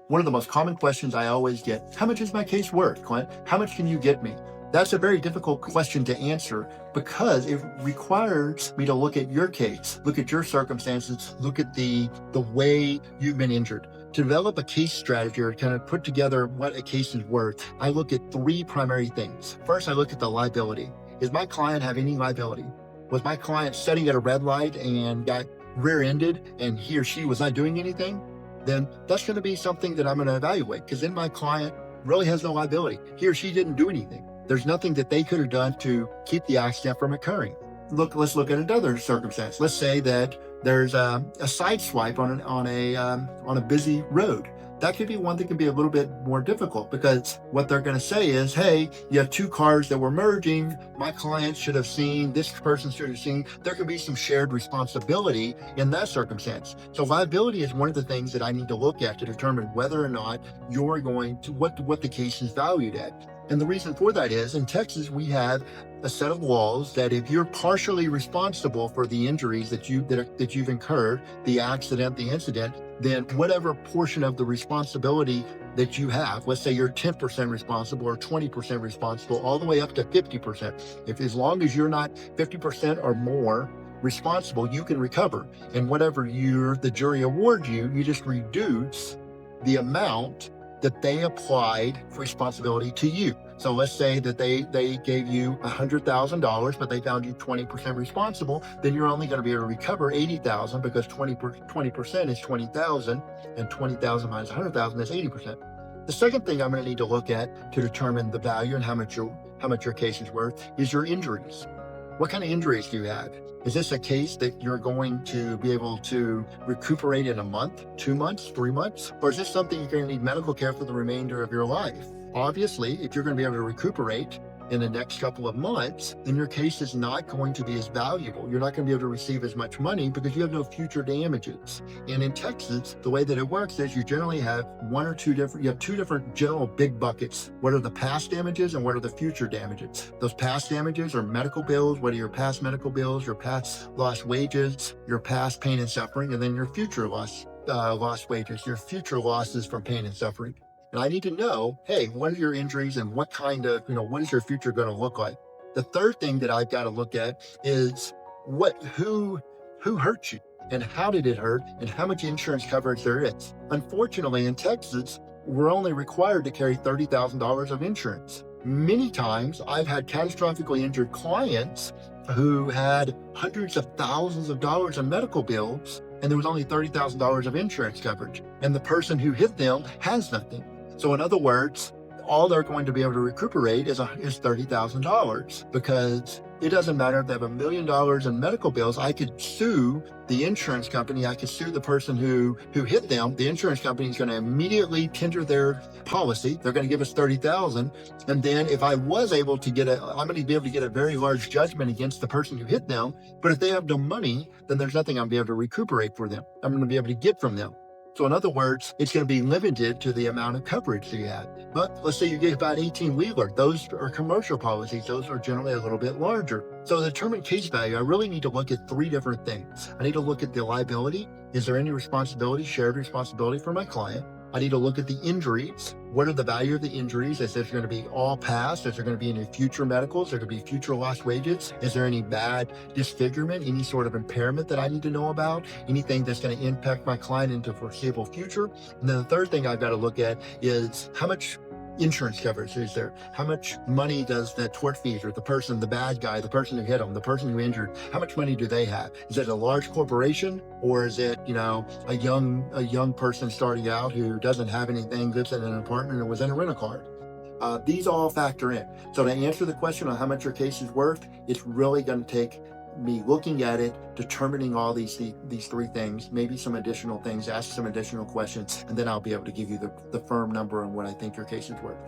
One of the most common questions I always get, how much is my case worth, Clint? How much can you get me? That's a very difficult question to answer because it requires me to look at your case, look at your circumstances, look at the way you've been injured. To develop a case strategy or kind of put together what a case is worth, I look at three primary things. First, I look at the liability. Does my client have any liability? Was my client sitting at a red light and got rear-ended and he or she was not doing anything? Then that's going to be something that I'm going to evaluate, because then my client really has no liability. He or she didn't do anything. There's nothing that they could have done to keep the accident from occurring. Let's look at another circumstance. Let's say that there's a side swipe on a busy road. That could be one that can be a little bit more difficult, because what they're going to say is, hey, you have two cars that were merging. My client should have seen, this person should have seen. There could be some shared responsibility in that circumstance. So liability is one of the things that I need to look at to determine whether or not you're going to, what the case is valued at. And the reason for that is, in Texas, we have a set of laws that if you're partially responsible for the injuries that you've incurred, the accident, the incident, then whatever portion of the responsibility that you have, let's say you're 10% responsible or 20% responsible, all the way up to 50%. As long as you're not 50% or more responsible, you can recover. And whatever the jury awards you, you just reduce the amount that they applied for responsibility to you. So let's say that they gave you $100,000, but they found you 20% responsible, then you're only going to be able to recover $80,000, because 20% is 20,000, and 20,000 minus 100,000 is 80%. The second thing I'm going to need to look at to determine the value and how much your case is worth is your injuries. What kind of injuries do you have? Is this a case that you're going to be able to recuperate in a month, 2 months, 3 months? Or is this something you're going to need medical care for the remainder of your life? Obviously, if you're going to be able to recuperate in the next couple of months, then your case is not going to be as valuable. You're not going to be able to receive as much money because you have no future damages. And in Texas, the way that it works is you generally have two different general big buckets. What are the past damages and what are the future damages? Those past damages are medical bills, what are your past medical bills, your past lost wages, your past pain and suffering, and then your future lost wages, your future losses from pain and suffering. And I need to know, hey, what are your injuries and what is your future going to look like? The third thing that I've got to look at is who hurt you and how did it hurt and how much insurance coverage there is. Unfortunately, in Texas, we're only required to carry $30,000 of insurance. Many times I've had catastrophically injured clients who had hundreds of thousands of dollars in medical bills, and there was only $30,000 of insurance coverage, and the person who hit them has nothing. So in other words, all they're going to be able to recuperate is $30,000, because it doesn't matter if they have $1 million in medical bills. I could sue the insurance company. I could sue the person who hit them. The insurance company is going to immediately tender their policy. They're going to give us $30,000. And then if I was able to I'm going to be able to get a very large judgment against the person who hit them. But if they have no money, then there's nothing I'll be able to recuperate for them. I'm going to be able to get from them. So in other words, it's going to be limited to the amount of coverage that you have. But let's say you get about 18-wheeler. Those are commercial policies. Those are generally a little bit larger. So to determine case value, I really need to look at three different things. I need to look at the liability. Is there any responsibility, shared responsibility for my client? I need to look at the injuries. What are the value of the injuries? Is there going to be all past? Is there going to be any future medicals? Is there going to be future lost wages? Is there any bad disfigurement, any sort of impairment that I need to know about? Anything that's going to impact my client into foreseeable future? And then the third thing I've got to look at is how much insurance coverage is there? How much money does the tortfeasor, the bad guy, the person who hit him, the person who injured, how much money do they have? Is it a large corporation, or is it, a young person starting out who doesn't have anything, lives in an apartment, or was in a rental car? These all factor in. So to answer the question on how much your case is worth, it's really going to take me looking at it, determining all these three things, maybe some additional things, ask some additional questions, and then I'll be able to give you the firm number on what I think your case is worth.